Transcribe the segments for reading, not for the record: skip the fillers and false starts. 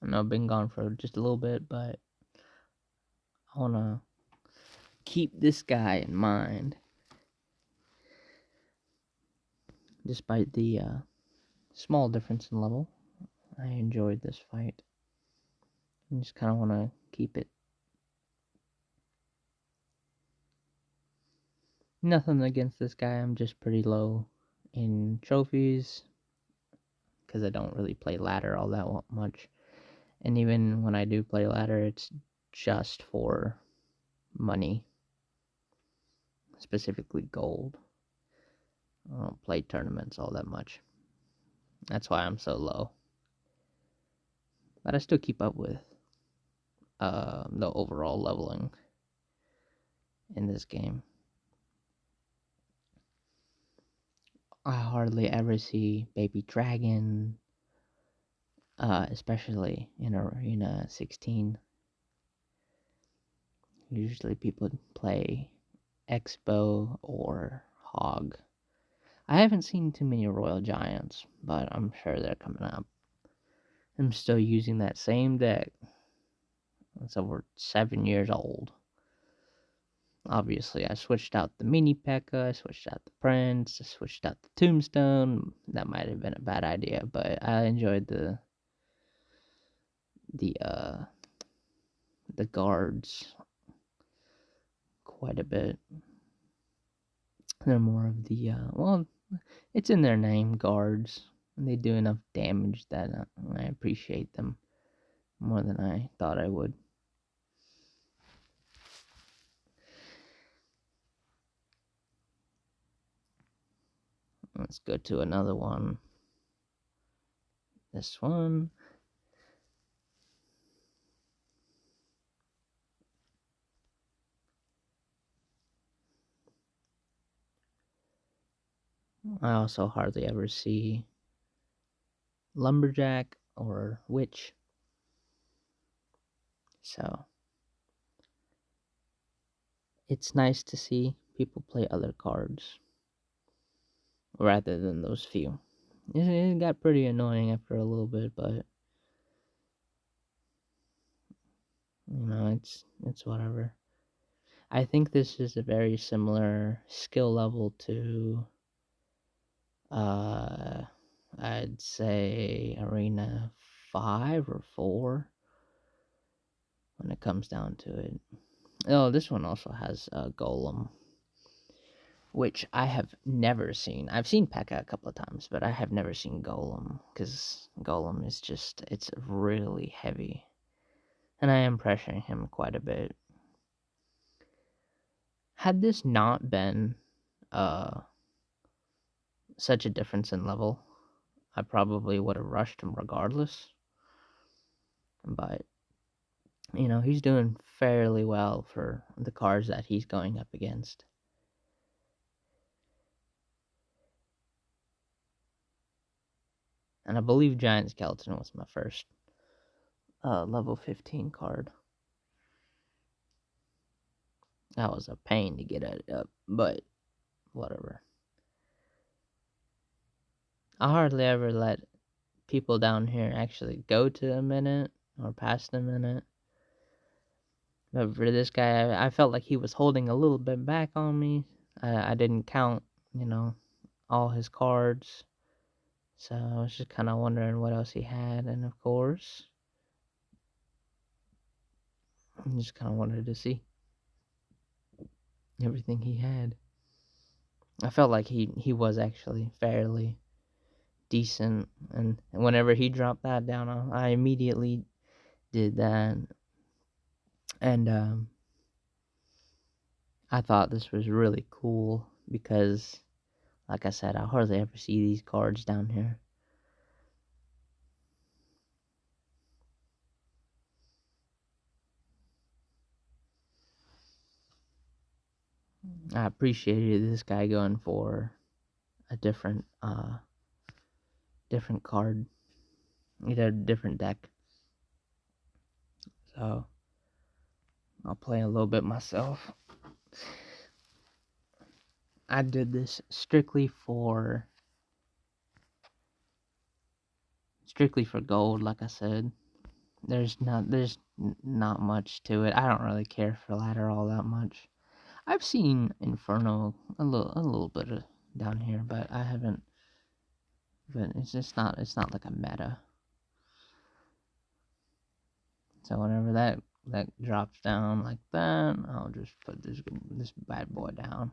I know I've been gone for just a little bit, but I want to keep this guy in mind. Despite the small difference in level, I enjoyed this fight. I just kind of want to keep it. Nothing against this guy, I'm just pretty low in trophies because I don't really play ladder all that much. And even when I do play ladder, it's just for money, specifically gold. I don't play tournaments all that much. That's why I'm so low. But I still keep up with the overall leveling in this game. I hardly ever see Baby Dragon, especially in Arena 16. Usually people play Expo or Hog. I haven't seen too many Royal Giants, but I'm sure they're coming up. I'm still using that same deck. It's over 7 years old. Obviously, I switched out the Mini P.E.K.K.A, I switched out the Prince, I switched out the Tombstone. That might have been a bad idea, but I enjoyed the uh the guards quite a bit. They're more of the well, it's in their name, guards. And they do enough damage that I appreciate them more than I thought I would. Let's go to another one. This one. I also hardly ever see Lumberjack or Witch. So it's nice to see people play other cards rather than those few. It got pretty annoying after a little bit, but it's whatever. I think this is a very similar skill level to I'd say Arena 5 or 4 when it comes down to it. Oh, this one also has a Golem, which I have never seen. I've seen P.E.K.K.A a couple of times, but I have never seen Golem, because Golem is just, it's really heavy. And I am pressuring him quite a bit. Had this not been such a difference in level, I probably would have rushed him regardless. But, he's doing fairly well for the cards that he's going up against. And I believe Giant Skeleton was my first level 15 card. That was a pain to get it up, but whatever. I hardly ever let people down here actually go to a minute or past a minute. But for this guy, I felt like he was holding a little bit back on me. I didn't count, all his cards. So I was just kind of wondering what else he had. And of course, I just kind of wanted to see everything he had. I felt like he was actually fairly decent. And whenever he dropped that down, I immediately did that. And I thought this was really cool because, like I said, I hardly ever see these cards down here. I appreciated this guy going for a different card, a different deck. So I'll play a little bit myself. I did this strictly for gold, like I said. There's not much to it. I don't really care for ladder all that much. I've seen Inferno a little bit down here, but I haven't. But it's not like a meta. So whenever that drops down like that, I'll just put this bad boy down.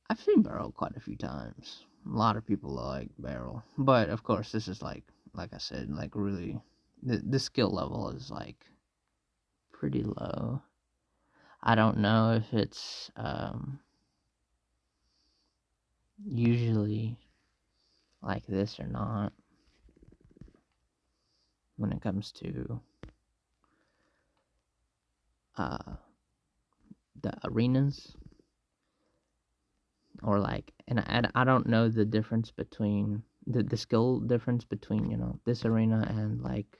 I've seen Barrel quite a few times. A lot of people like Barrel, but of course this is like I said, like really the skill level is like pretty low. I don't know if it's usually like this or not when it comes to uh the arenas, or like, and I don't know the difference between the skill difference between this arena and like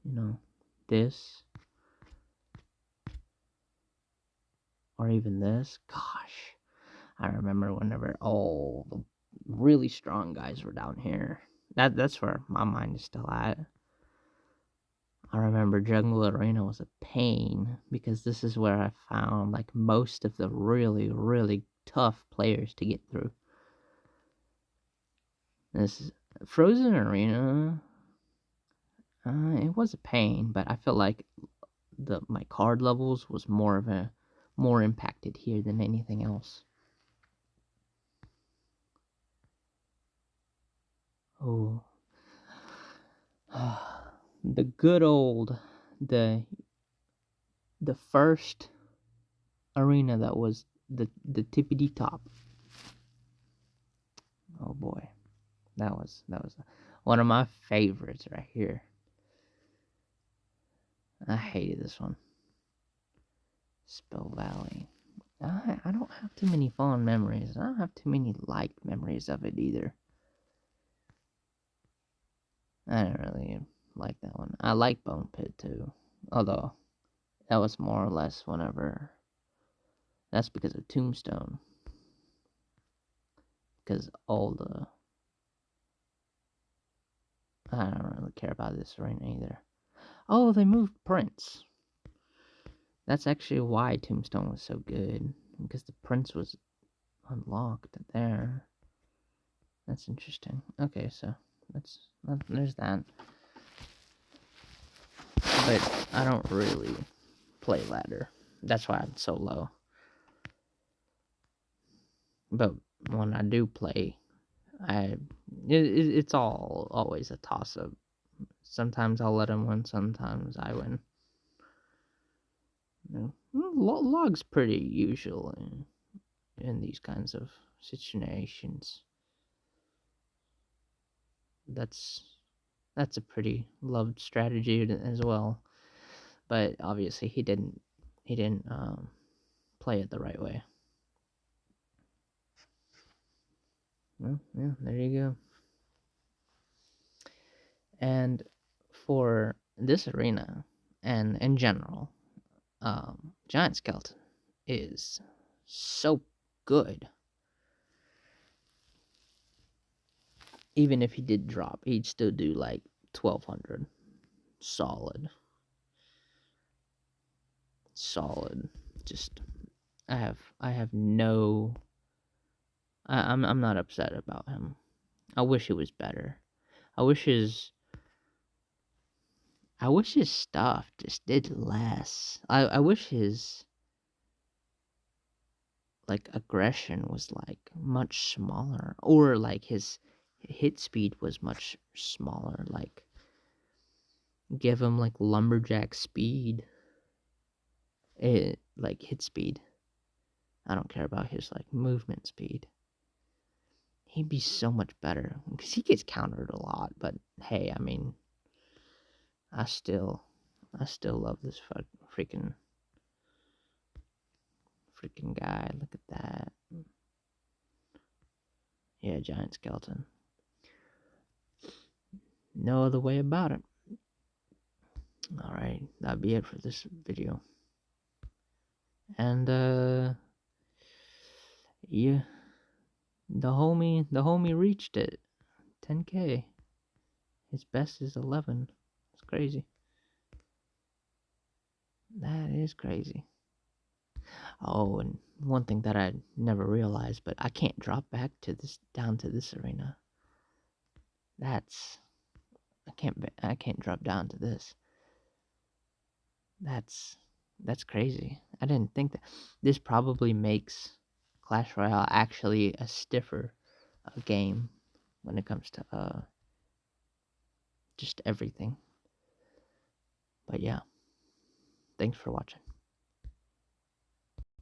you know this, or even this. Gosh, I remember whenever all the really strong guys were down here. That's where my mind is still at. I remember Jungle Arena was a pain because this is where I found like most of the really, really tough players to get through. This Frozen Arena, it was a pain, but I felt like my card levels was more impacted here than anything else. Oh, the good old the the first arena that was the tippity top. Oh boy, that was one of my favorites right here. I hated this one. Spell Valley. I don't have too many fond memories. I don't have too many liked memories of it either. I didn't really like that one. I like Bone Pit too, although that was more or less whenever. That's because of Tombstone. Because all the I don't really care about this arena either. Oh, they moved Prince. That's actually why Tombstone was so good, because the Prince was unlocked there. That's interesting. Okay, so there's that. But I don't really play ladder. That's why I'm so low. But when I do play, it's always a toss up. Sometimes I'll let him win. Sometimes I win. Log's pretty usual in these kinds of situations. That's that's a pretty loved strategy as well. But obviously he didn't play it the right way. Well, yeah, there you go. And for this arena and in general, Giant Skeleton is so good. Even if he did drop, he'd still do like 1200. Solid. Solid. Just I have no I'm not upset about him. I wish it was better. I wish his I wish his stuff just did less. I wish his like aggression was like much smaller, or like his hit speed was much smaller. Like give him like lumberjack speed. Like hit speed. I don't care about his like movement speed. He'd be so much better because he gets countered a lot. But hey, I mean, I still, I still love this freaking guy. Look at that. Yeah, giant skeleton. No other way about it. All right, that'll be it for this video. And yeah, the homie reached it. 10K. His best is 11. It's crazy. That is crazy. Oh, and one thing that I never realized, but I can't drop back to this down to this arena. That's I can't drop down to this. That's that's crazy. I didn't think that. This probably makes Clash Royale actually a stiffer game when it comes to just everything. But yeah, thanks for watching.